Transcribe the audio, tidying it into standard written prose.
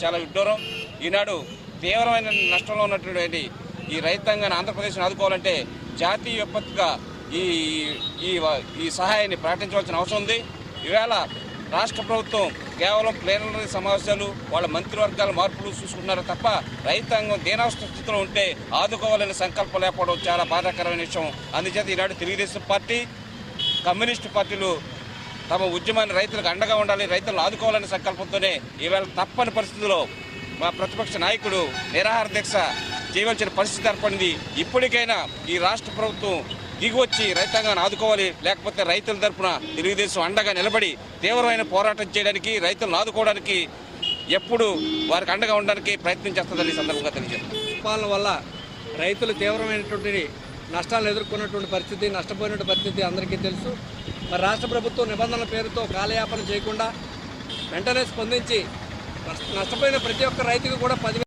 చాలా విడ్డూరం. ఈనాడు తీవ్రమైన నష్టంలో ఉన్నటువంటి ఈ రైతాంగాన్ని ఆంధ్రప్రదేశ్ని ఆదుకోవాలంటే జాతీయ విపత్తుగా ఈ ఈ ఈ సహాయాన్ని ప్రకటించవలసిన అవసరం ఉంది. ఈవేళ రాష్ట్ర ప్రభుత్వం కేవలం ప్లేనరీ సమావేశాలు, వాళ్ళ మంత్రివర్గాల మార్పులు చూసుకుంటున్నారు తప్ప రైతాంగం దీనావస్థ స్థితిలో ఉంటే ఆదుకోవాలనే సంకల్పం లేకపోవడం చాలా బాధాకరమైన విషయం. అందుచేత ఈనాడు తెలుగుదేశం పార్టీ, కమ్యూనిస్టు పార్టీలు తమ ఉద్యమాన్ని రైతులకు అండగా ఉండాలి, రైతులను ఆదుకోవాలనే సంకల్పంతోనే ఈవేళ తప్పని పరిస్థితుల్లో మా ప్రతిపక్ష నాయకుడు నిరాహార దీక్ష చేయవలసిన పరిస్థితి ఏర్పడింది. ఇప్పటికైనా ఈ రాష్ట్ర ప్రభుత్వం దిగివచ్చి రైతాంగాన్ని ఆదుకోవాలి, లేకపోతే రైతుల తరఫున తెలుగుదేశం అండగా నిలబడి తీవ్రమైన పోరాటం చేయడానికి, రైతులను ఆదుకోవడానికి, ఎప్పుడు వారికి అండగా ఉండడానికి ప్రయత్నం చేస్తుందని సందర్భంగా తెలియజేస్తారు. పాలన వల్ల రైతులు తీవ్రమైనటువంటి నష్టాలను ఎదుర్కొన్నటువంటి పరిస్థితి, నష్టపోయినటువంటి పరిస్థితి అందరికీ తెలుసు. మరి రాష్ట్ర ప్రభుత్వం నిబంధనల పేరుతో కాలయాపన చేయకుండా వెంటనే స్పందించి నష్టపోయిన ప్రతి ఒక్క రైతుకు కూడా 10,000